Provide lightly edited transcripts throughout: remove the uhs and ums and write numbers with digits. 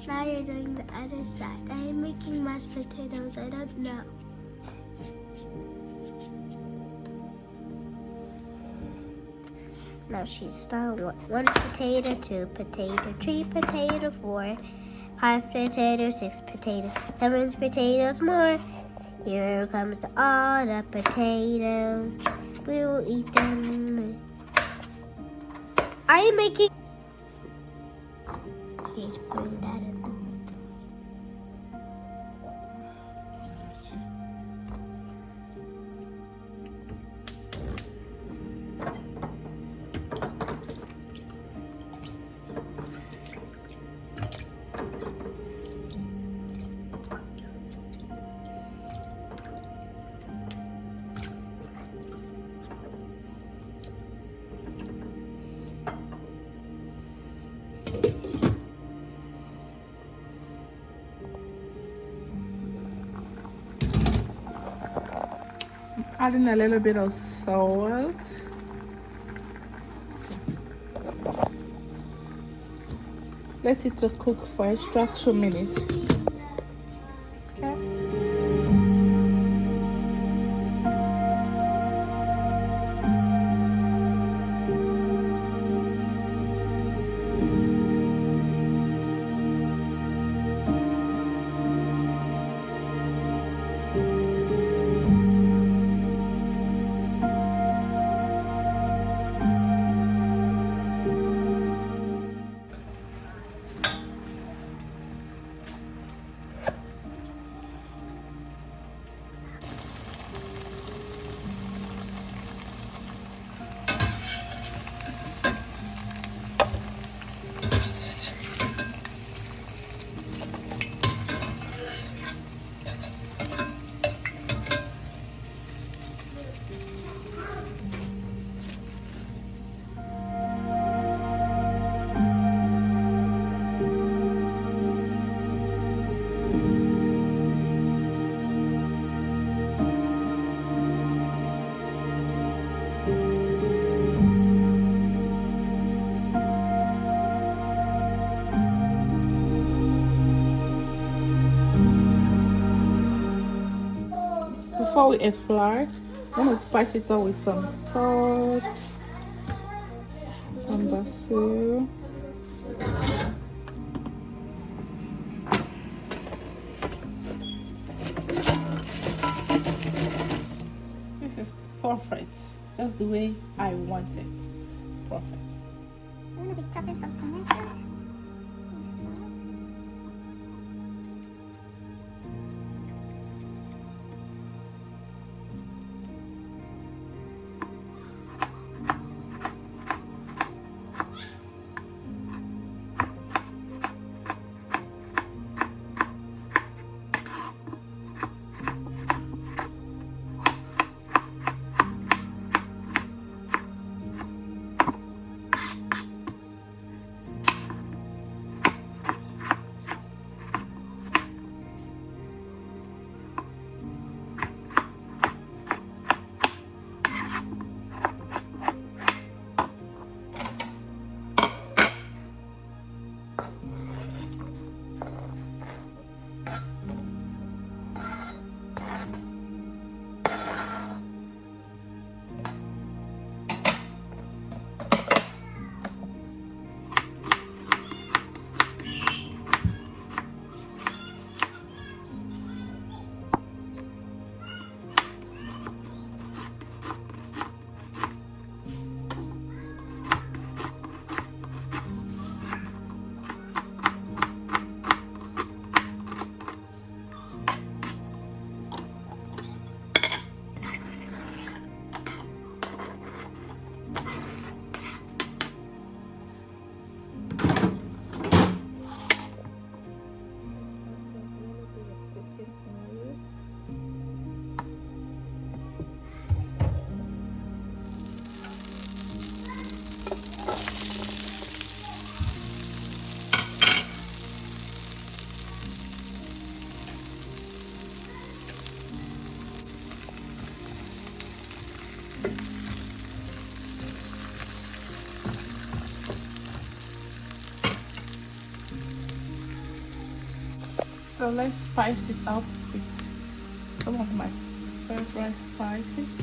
Now you're doing the other side. I am making mashed potatoes. I don't know. Now she's done 1 potato, 2 potato, 3 potato, 4, 5 potatoes, 6 potatoes, 7 potatoes more. Here comes all the potatoes. We will eat them. I am making. She's putting that in. Adding a little bit of salt. Let it to cook for extra 2 minutes. Okay. Before we add flour, I'm gonna spice it up with some salt, some basil, this is perfect. That's the way I want it. Perfect. I'm gonna be chopping some tomatoes. So let's spice it up with some of my favorite spices.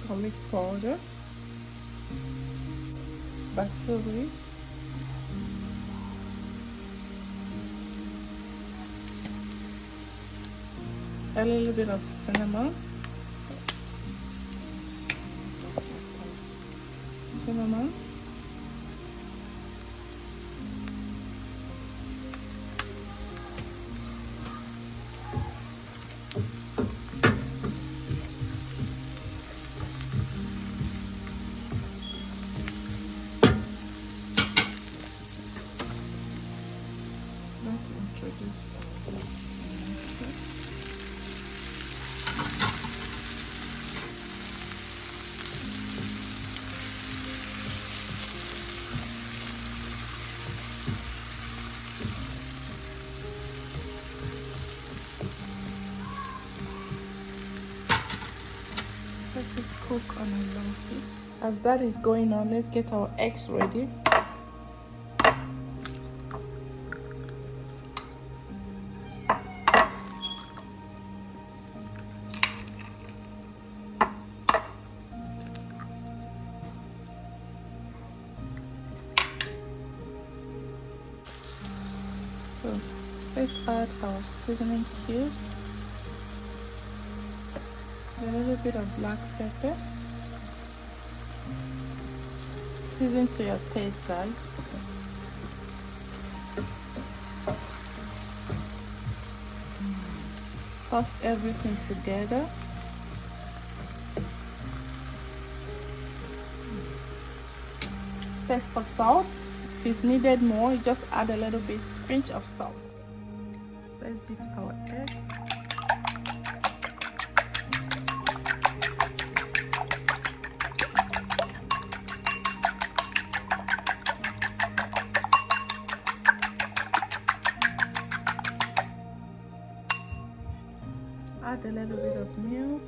Garlic powder, basil, a little bit of cinnamon, Let's introduce our tomato. Let it cook on a low heat. As that is going on, let's get our eggs ready. So let's add our seasoning cubes, a little bit of black pepper. Season to your taste, guys. Toss everything together. Test for salt. If it's needed more, you just add a little bit, pinch of salt. Let's beat our eggs. Add a little bit of milk.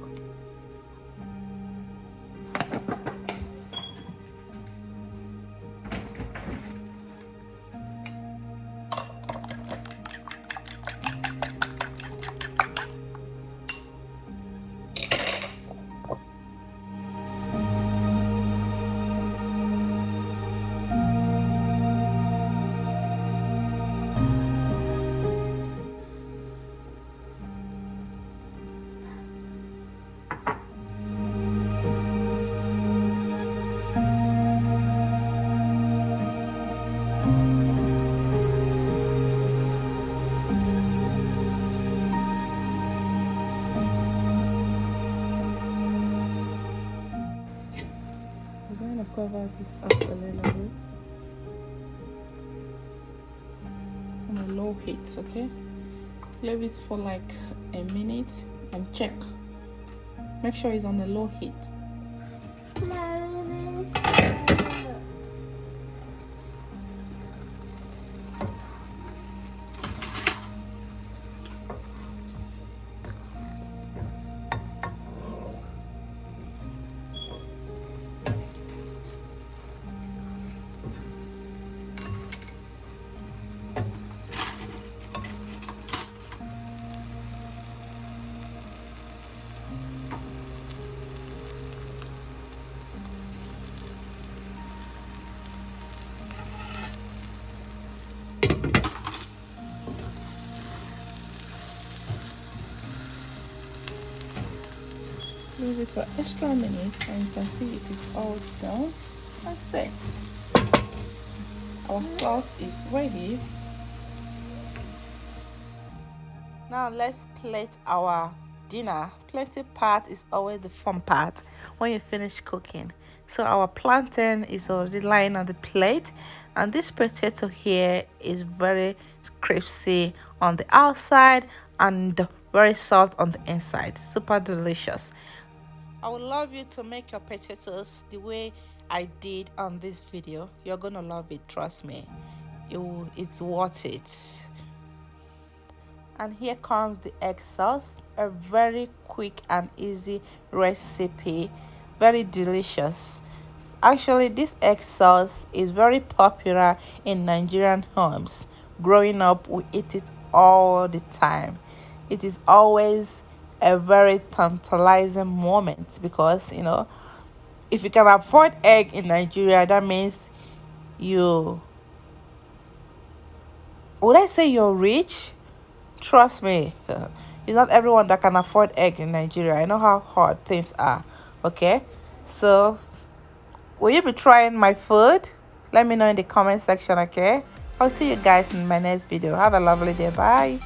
Cover this up a little bit on a low heat, okay? Leave it for like a minute and check. Make sure it's on a low heat. Leave it for extra minutes and you can see it is all done. That's it. Our sauce is ready. Now let's plate our dinner. Plating part is always the fun part when you finish cooking. So our plantain is already lying on the plate, and this potato here is very crispy on the outside and very soft on the inside. Super delicious. I would love you to make your potatoes the way I did on this video. You're gonna love it, trust me. It's worth it. And here comes the egg sauce, a very quick and easy recipe, very delicious. Actually, this egg sauce is very popular in Nigerian homes. Growing up, we eat it all the time. It is always a very tantalizing moment because, if you can afford egg in Nigeria, that means you, would I say you're rich? Trust me, it's not everyone that can afford egg in Nigeria. I know how hard things are. Okay, so will you be trying my food? Let me know in the comment section. Okay, I'll see you guys in my next video. Have a lovely day. Bye.